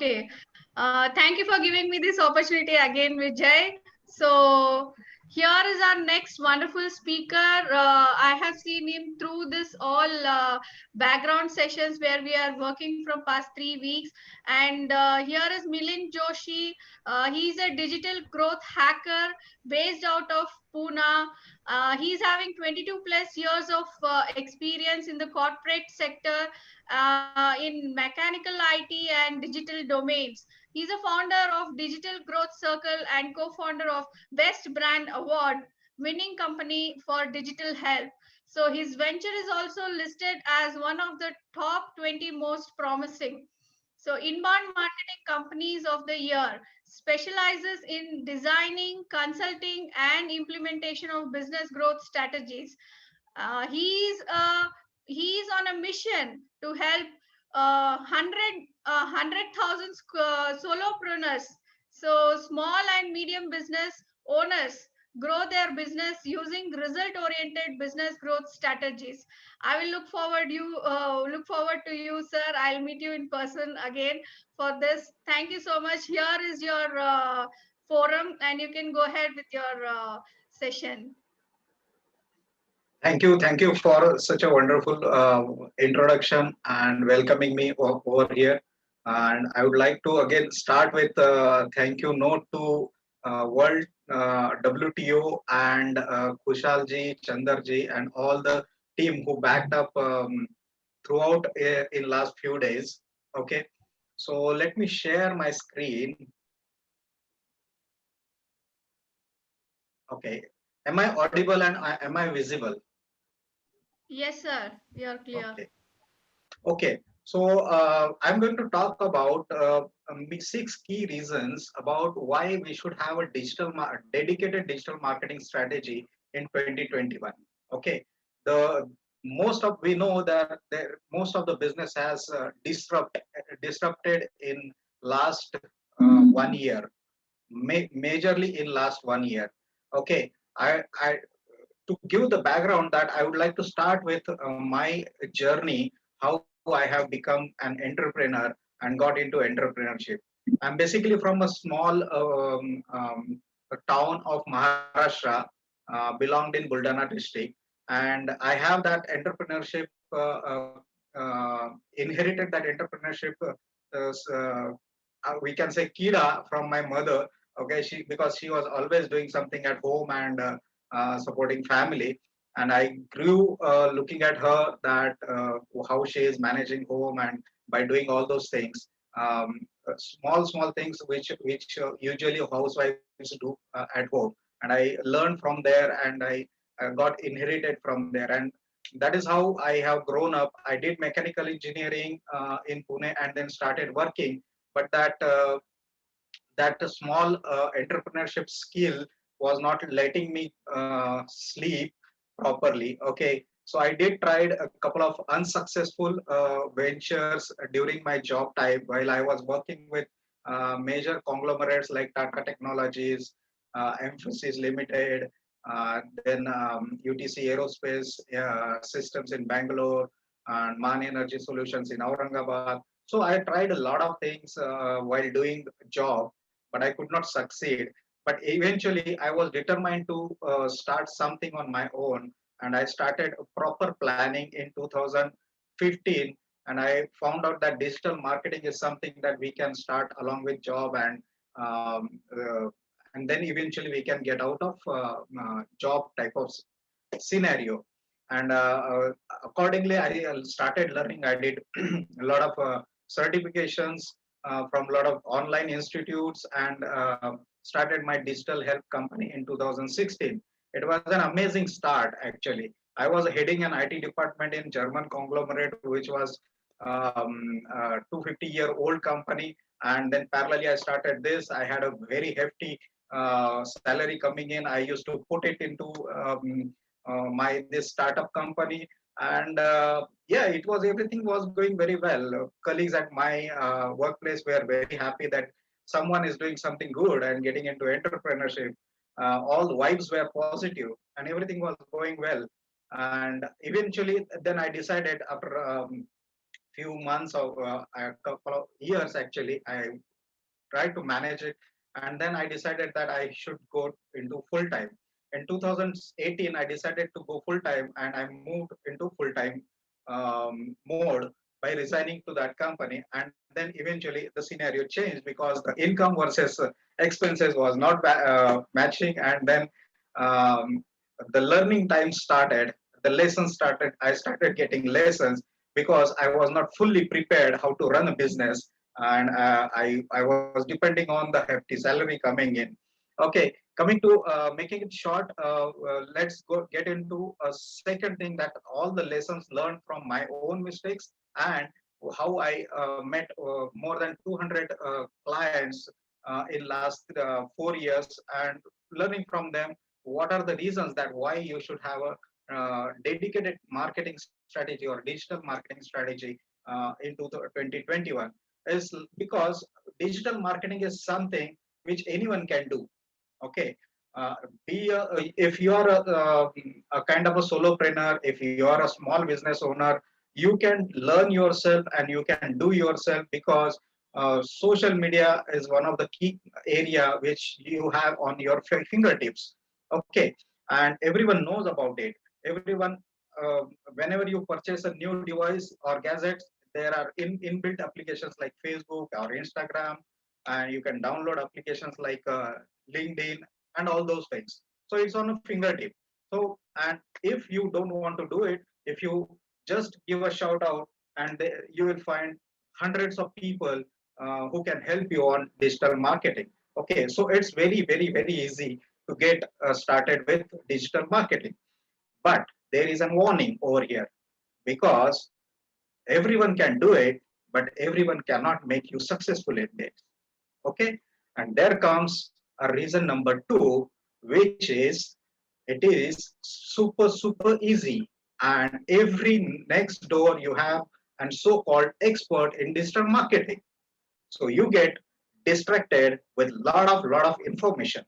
Okay. Thank you for giving me this opportunity again, Vijay. So here is our next wonderful speaker. I have seen him through this all background sessions where we are working from past 3 weeks. And here is Milind Joshi. He's a digital growth hacker based out of Pune. He's having 22 plus years of experience in the corporate sector in mechanical IT and digital domains. He's a founder of Digital Growth Circle and co-founder of Best Brand Award winning company for digital health. So his venture is also listed as one of the top 20 most promising. So inbound marketing companies of the year specializes in designing, consulting, and implementation of business growth strategies. Uh, he's uh, he's on a mission to help 100,000 solopreneurs, so small and medium business owners, grow their business using result oriented business growth strategies. I will look forward to you, sir. I'll meet you in person again for this. Thank you so much. Here is your forum, and you can go ahead with your session. Thank you for such a wonderful introduction and welcoming me over here. And I would like to again start with thank you note to World WTO and Kushalji, Chandarji, and all the team who backed up throughout in last few days. Okay, so let me share my screen. Okay, am I audible and am I visible? Yes, sir. You're clear. Okay. Okay, so I'm going to talk about 6 key reasons about why we should have a dedicated digital marketing strategy in 2021. Okay, the we know that most of the business has disrupted in last 1 year, majorly in last 1 year. Okay, I to give the background that I would like to start with my journey, how I have become an entrepreneur and got into entrepreneurship. I'm basically from a small a town of Maharashtra, belonged in Buldana district, and I have that entrepreneurship, inherited that entrepreneurship, we can say kida from my mother. Okay, because she was always doing something at home and supporting family, and I grew looking at her that how she is managing home and by doing all those things, small things which usually housewives do at home, and I learned from there, and I got inherited from there, and that is how I have grown up. I did mechanical engineering in Pune and then started working, but that small entrepreneurship skill was not letting me sleep properly. Okay, so I did tried a couple of unsuccessful ventures during my job time while I was working with major conglomerates like Tata Technologies, Emphasis Limited, then UTC Aerospace Systems in Bangalore, and Man Energy Solutions in Aurangabad. So I tried a lot of things while doing job, but I could not succeed. But eventually, I was determined to start something on my own, and I started proper planning in 2015. And I found out that digital marketing is something that we can start along with job, um, uh, and then eventually we can get out of job type of scenario. And accordingly, I started learning. I did a lot of certifications from a lot of online institutes, and started my digital health company in 2016. It was an amazing start, actually. I was heading an IT department in German conglomerate, which was 250-year-old company. And then parallelly, I started this. I had a very hefty salary coming in. I used to put it into my this startup company, and yeah, it was everything was going very well. Colleagues at my workplace were very happy that someone is doing something good and getting into entrepreneurship. All the vibes were positive, and everything was going well. And eventually, then I decided after few months or a couple of years actually, I tried to manage it, and then I decided that I should go into full time. In 2018, I decided to go full time, and I moved into full time mode by resigning to that company. And then eventually the scenario changed because the income versus expenses was not matching, and then um, the learning time started. The lessons started. I started getting lessons because I was not fully prepared how to run a business, and I was depending on the hefty salary coming in. Okay, coming to making it short, let's go get into a second thing, that all the lessons learned from my own mistakes, and how I met more than 200 clients in last 4 years, and learning from them what are the reasons that why you should have a dedicated marketing strategy or digital marketing strategy into the 2021 is because digital marketing is something which anyone can do. Okay, uh, if you are a kind of a solopreneur, if you are a small business owner, you can learn yourself and you can do yourself, because social media is one of the key area which you have on your fingertips. Okay, and everyone knows about it. Everyone, uh, whenever you purchase a new device or gadgets, there are inbuilt applications like Facebook or Instagram, and you can download applications like LinkedIn and all those things. So it's on a fingertip. So, and if you don't want to do it, if you just give a shout out, and you will find hundreds of people who can help you on digital marketing. Okay, so it's very, very, very easy to get started with digital marketing. But there is a warning over here, because everyone can do it, but everyone cannot make you successful in this. Okay, and there comes a reason number two, which is it is super easy, and every next door you have and so-called expert in digital marketing. So you get distracted with lot of information.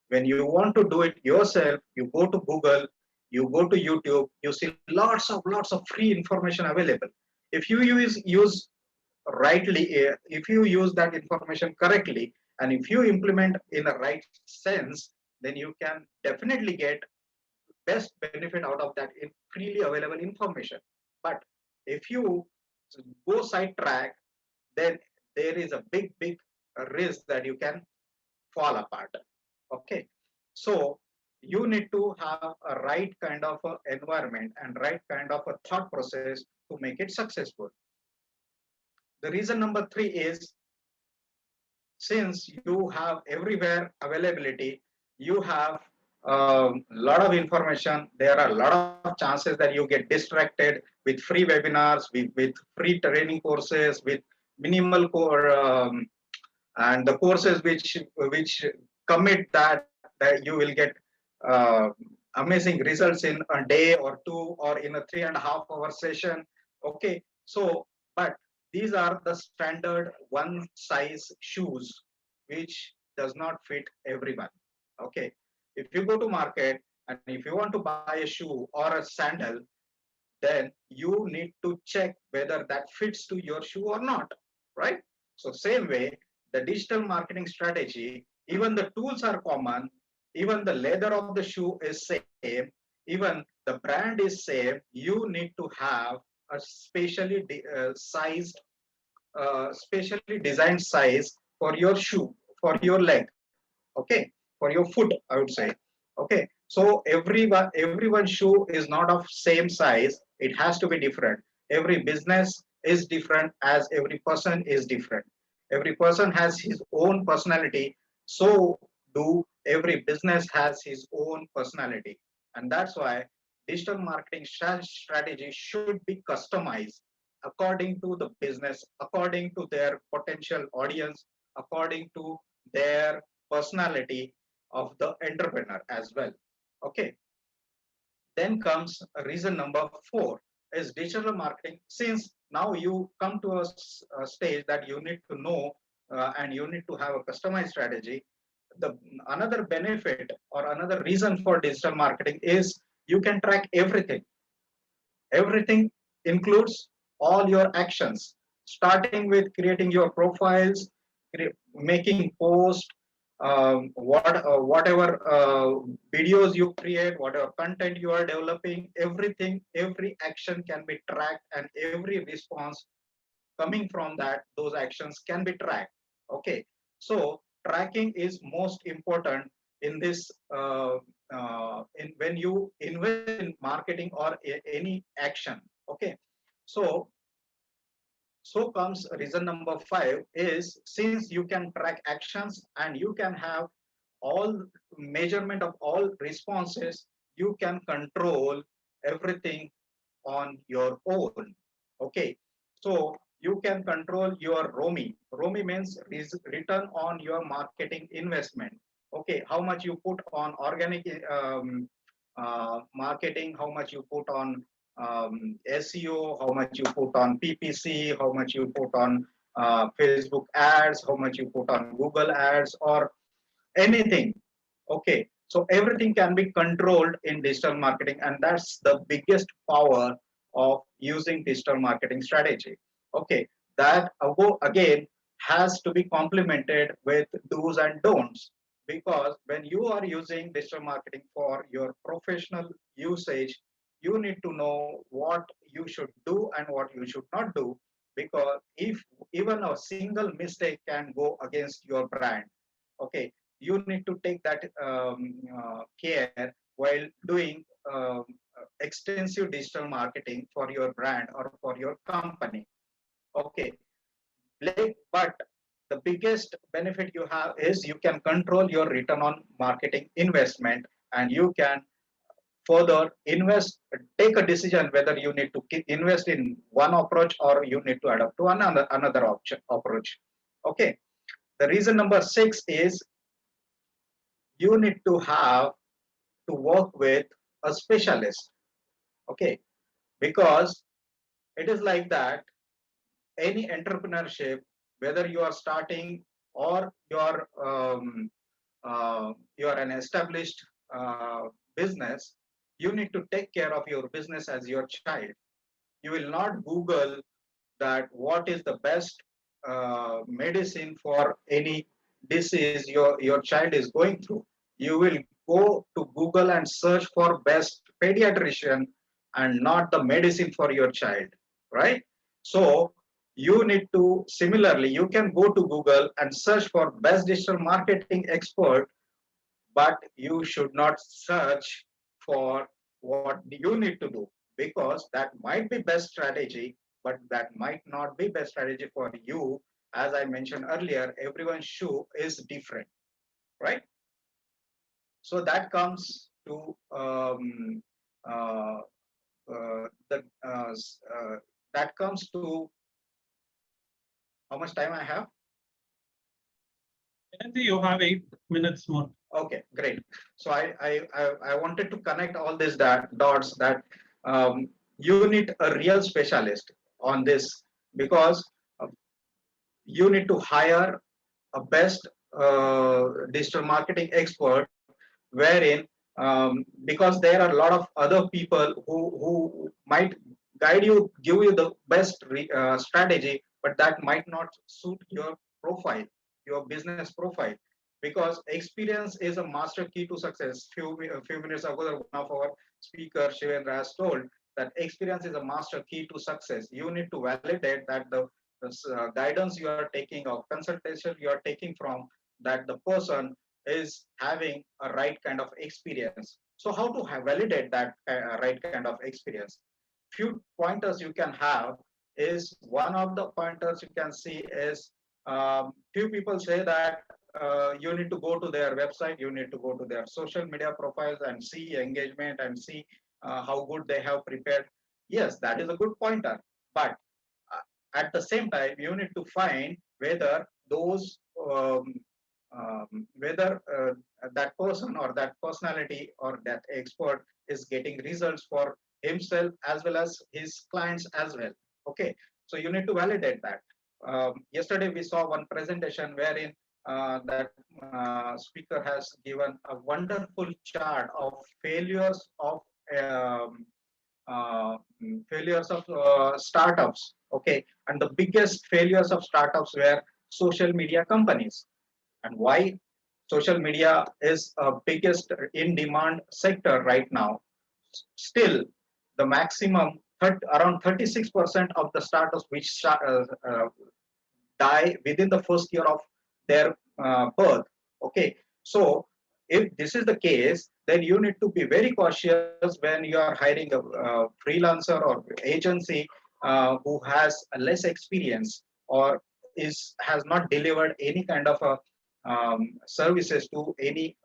When you want to do it yourself, you go to Google, you go to YouTube, you see lots of free information available. If you use rightly, if you use that information correctly, and if you implement in a right sense, then you can definitely get best benefit out of that in freely available information. But if you go sidetrack, then there is a big risk that you can fall apart. Okay, so you need to have a right kind of a environment and right kind of a thought process to make it successful. The reason number three is, since you have everywhere availability, you have a lot of information, there are a lot of chances that you get distracted with free webinars, with free training courses, with minimal core and the courses which commit that you will get uh, amazing results in a day or two, or in a 3.5 hour session. Okay, so but these are the standard one size shoes which does not fit everyone. Okay, if you go to market and if you want to buy a shoe or a sandal, then you need to check whether that fits to your shoe or not, right? So same way, the digital marketing strategy, even the tools are common, even the leather of the shoe is same, even the brand is same, you need to have a specially designed size for your shoe, for your leg. Okay, for your foot, I would say. Okay, so everyone's shoe is not of same size, it has to be different. Every business is different, as every person is different. Every person has his own personality, so do every business has his own personality. And that's why digital marketing strategy should be customized according to the business, according to their potential audience, according to their personality of the entrepreneur as well. Okay, then comes reason number four is digital marketing. Since now you come to a stage that you need to know and you need to have a customized strategy, the another benefit or another reason for digital marketing is you can track everything. Everything includes all your actions, starting with creating your profiles, making posts, whatever videos you create, whatever content you are developing, everything, every action can be tracked, and every response coming from that, those actions can be tracked. Okay, so tracking is most important in this in when you invest in marketing or any action. Okay, so comes reason number 5 is, since you can track actions and you can have all measurement of all responses, you can control everything on your own. Okay, so you can control your ROMI. ROMI means return on your marketing investment. Okay, how much you put on organic marketing, how much you put on SEO, how much you put on PPC, how much you put on Facebook ads, how much you put on Google ads, or anything. Okay, so everything can be controlled in digital marketing, and that's the biggest power of using digital marketing strategy. Okay, that again has to be complemented with do's and don'ts, because when you are using digital marketing for your professional usage, you need to know what you should do and what you should not do, because if even a single mistake can go against your brand. Okay, you need to take that care while doing extensive digital marketing for your brand or for your company. Okay, but the biggest benefit you have is you can control your return on marketing investment, and you can further invest, take a decision whether you need to invest in one approach or you need to adapt to another option approach. Okay, the reason number 6 is you need to have to work with a specialist. Okay, because it is like that, any entrepreneurship, whether you are starting or you're an established business, you need to take care of your business as your child. You will not Google that what is the best medicine for any disease your child is going through. You will go to Google and search for best pediatrician and not the medicine for your child, right? So you need to, similarly, you can go to Google and search for best digital marketing expert, but you should not search for what you need to do, because that might be best strategy, but that might not be best strategy for you. As I mentioned earlier, everyone's shoe is different, right? So that comes to uh, the that comes to how much time I have. And you have 8 minutes more. Okay, great. So I wanted to connect all these dots, that you need a real specialist on this, because uh, you need to hire a best digital marketing expert, wherein because there are a lot of other people who might guide you, give you the best strategy, but that might not suit your profile, your business profile, because experience is a master key to success. A few minutes ago, one of our speaker Shivendra has told that experience is a master key to success. You need to validate that the guidance you are taking or consultation you are taking from that the person is having a right kind of experience. So how to validate that right kind of experience? Few pointers you can have is, one of the pointers you can see is, few people say that you need to go to their website, you need to go to their social media profiles and see engagement and see how good they have prepared. Yes, that is a good pointer, but at the same time, you need to find whether those whether that person or that personality or that expert is getting results for himself as well as his clients as well. Okay, so you need to validate that. Yesterday we saw one presentation wherein that speaker has given a wonderful chart of failures of um, failures of startups. Okay, and the biggest failures of startups were social media companies. And why? Social media is a biggest in demand sector right now. Still, the maximum around 36% of the startups which die within the first year of their birth. Okay, so if this is the case, then you need to be very cautious when you are hiring a freelancer or agency who has a less experience or is has not delivered any kind of a services to any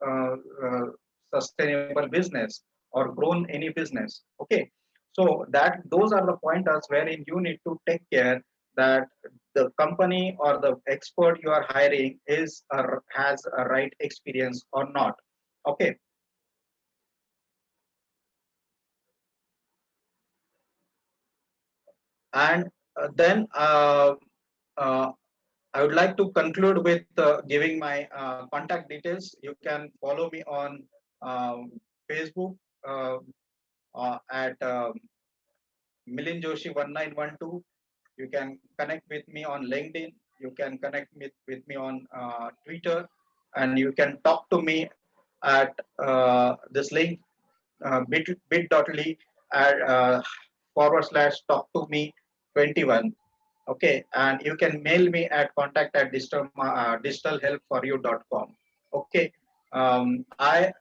sustainable business or grown any business. Okay, so that those are the pointers wherein you need to take care that the company or the expert you are hiring has a right experience or not. Okay, and then uh, I would like to conclude with giving my contact details. You can follow me on Facebook at Milind Joshi 1912. You can connect with me on LinkedIn. You can connect with me on Twitter, and you can talk to me at this link bit.ly at /talk to me 21. Okay, and you can mail me at contact at digitalhelpforyou.com. Okay, I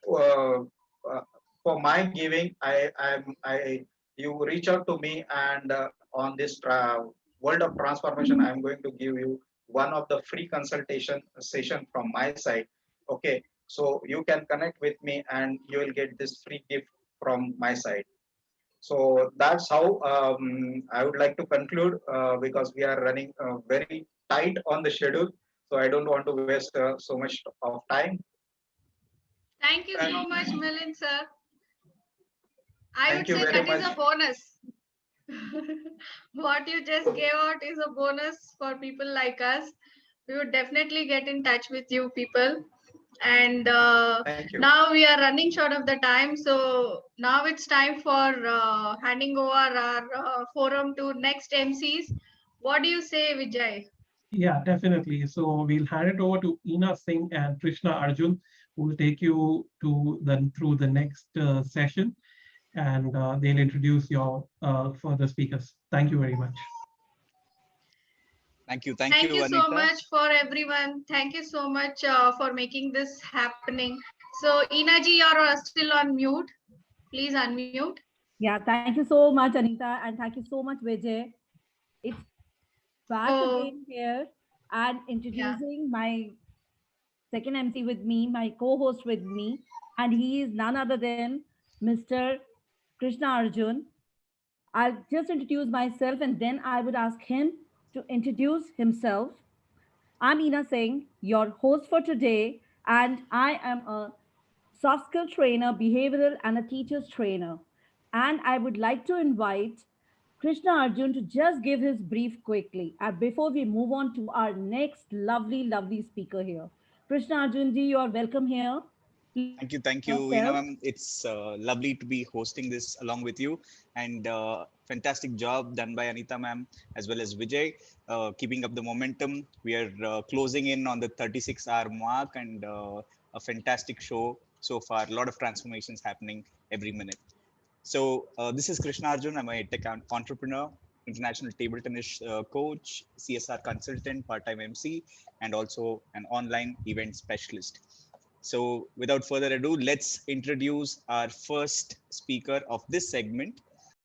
for my giving, I you reach out to me, and on this world of transformation, I am going to give you one of the free consultation session from my side. Okay, so you can connect with me, and you will get this free gift from my side. So that's how I would like to conclude because we are running very tight on the schedule. So I don't want to waste so much of time. Thank you And so much, Milind sir. I thank would you say very that is much. a bonus. What you just gave out is a bonus for people like us. We would definitely get in touch with you people. And Thank you. now we are running short of the time. So now it's time for handing over our forum to next MCs. What do you say, Vijay? Yeah, definitely. So we'll hand it over to Ina Singh and Krishna Arjun, who will take you to through the next session, and they'll introduce your further speakers. Thank you very much. Thank Thank you, you so Anita. much for everyone. Thank you so much for making this happening. So, Inaji, you're still on mute. Please unmute. Yeah, thank you so much, Anita, and thank you so much, Vijay. It's back Oh, again here and yeah. introducing my second MC with me, my co-host with me, and he is none other than Mr. Krishna Arjun. I'll just introduce myself and then I would ask him to introduce himself. I'm Ina Singh, your host for today, and I am a soft skill trainer, behavioral, and a teacher's trainer. And I would like to invite Krishna Arjun to just give his brief quickly before we move on to our next lovely, lovely speaker here. Krishna Arjun ji, you are welcome here. Please introduce Thank you, yourself. Ina ma'am. It's lovely to be hosting this along with you, and fantastic job done by Anita ma'am as well as Vijay, keeping up the momentum. We are closing in on the 36-hour mark, and a fantastic show so far. A lot of transformations happening every minute. So this is Krishna Arjun. I'm a tech entrepreneur, international table tennis coach, CSR consultant, part-time MC, and also an online event specialist. So without further ado, let's introduce our first speaker of this segment.